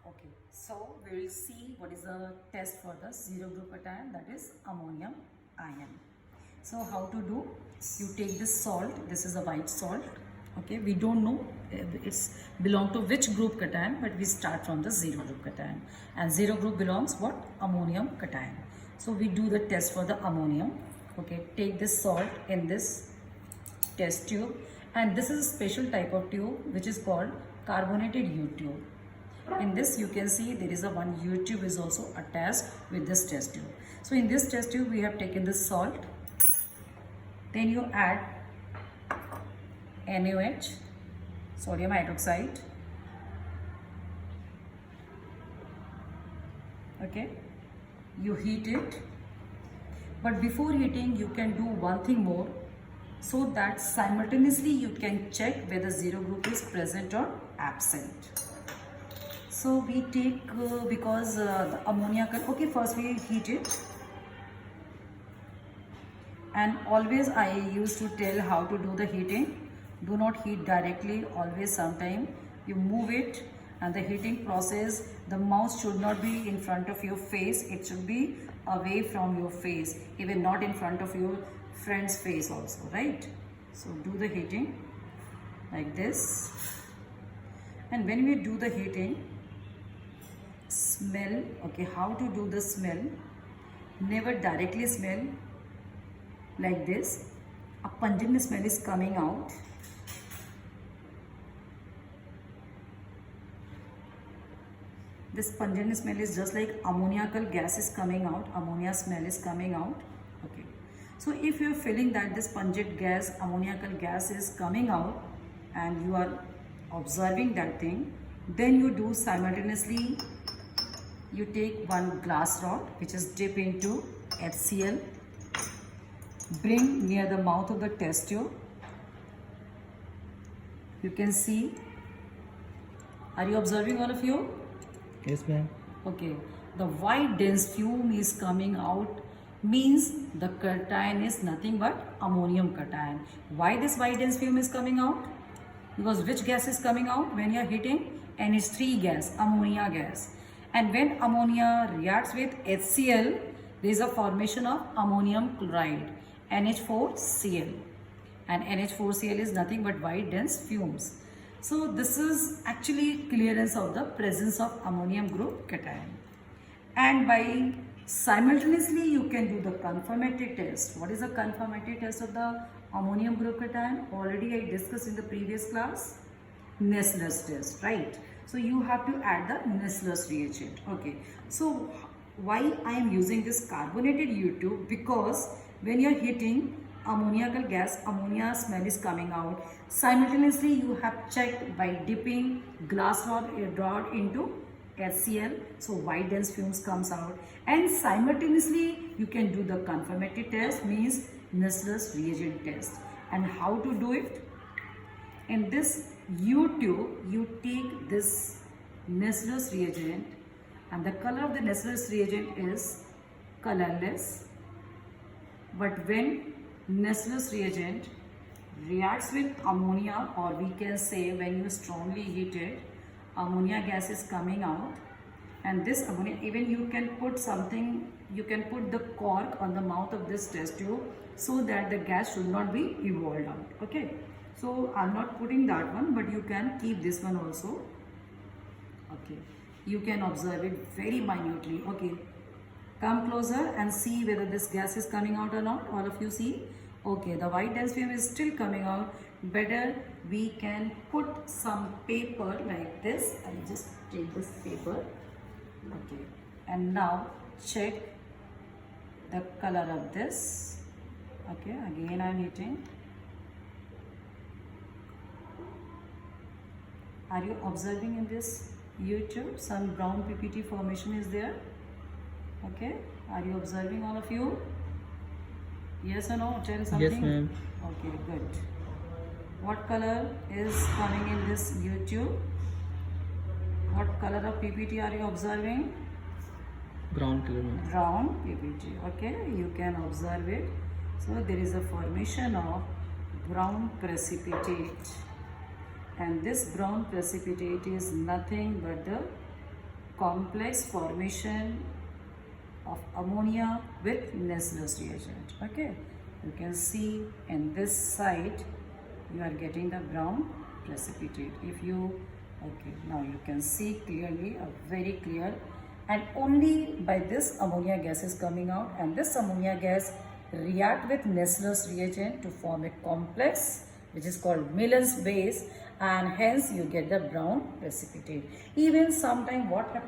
Okay, so we will see what is the test for the zero group cation, that is ammonium ion. So how to do? You take this salt, this is a white salt. Okay, we don't know it's belong to which group cation, but we start from the zero group cation. And zero group belongs what? Ammonium cation. So we do the test for the ammonium. Okay, take this salt in this test tube, and this is a special type of tube which is called carbonated U tube. In this you can see there is a one U tube is also attached with this test tube. So in this test tube we have taken this salt, then you add NaOH, sodium hydroxide. Okay, you heat it, but before heating you can do one thing more, so that simultaneously you can check whether zero group is present or absent. So we take because the ammonia okay, first we heat it, and always I used to tell how to do the heating. Do not heat directly, always sometime you move it, and the heating process, the mouse should not be in front of your face, it should be away from your face, even not in front of your friend's face also, right? So do the heating like this, and when we do the heating, smell. Okay, how to do the smell? Never directly smell like this. A pungent smell is coming out. This pungent smell is just like ammoniacal gas is coming out, ammonia smell is coming out. Okay, so if you are feeling that this pungent gas, ammoniacal gas is coming out, and you are observing that thing, then you do simultaneously, you take one glass rod which is dip into HCl, bring near the mouth of the test tube. You can see, are you observing, all of you? Yes, ma'am. Okay, the white dense fume is coming out, means the cation is nothing but ammonium cation. Why this white dense fume is coming out? Because which gas is coming out when you are heating? NH3 gas, ammonia gas. And when ammonia reacts with HCl, there is a formation of ammonium chloride, NH4Cl. And NH4Cl is nothing but white dense fumes. So this is actually clearance of the presence of ammonium group cation. And by simultaneously you can do the confirmatory test. What is the confirmatory test of the ammonium group cation? Already I discussed in the previous class. Nessler's test, right? So you have to add the Nessler's reagent. Okay, so why I am using this carbonated U tube? Because when you are heating ammoniacal gas, ammonia smell is coming out. Simultaneously you have checked by dipping glass rod into HCl, so white dense fumes comes out, and simultaneously you can do the confirmatory test, means Nessler's reagent test. And how to do it? In this U tube, you take this Nessler's reagent, and the color of the Nessler's reagent is colorless. But when Nessler's reagent reacts with ammonia, or we can say when you strongly heat it, ammonia gas is coming out, and this ammonia, even you can put something, you can put the cork on the mouth of this test tube so that the gas should not be evolved out. Okay, so I'm not putting that one, but you can keep this one also. Okay, you can observe it very minutely. Okay, come closer and see whether this gas is coming out or not. All of you see. Okay, the white dense fume is still coming out. Better we can put some paper like this. I'll just take this paper. Okay, and now check the color of this. Okay, again I'm heating. Are you observing in this U tube some brown PPT formation is there? Okay, are you observing, all of you? Yes or no? Tell something. Yes, ma'am. Okay, good. What color is coming in this U tube? What color of PPT are you observing? Brown color, ma'am. Brown PPT. Okay, you can observe it. So there is a formation of brown precipitate, and this brown precipitate is nothing but the complex formation of ammonia with Nessler's reagent. Okay, you can see in this side you are getting the brown precipitate. If you, okay, now you can see clearly, very clear, and only by this ammonia gas is coming out, and this ammonia gas react with Nessler's reagent to form a complex which is called Millen's base, and hence you get the brown precipitate. Even sometime what happens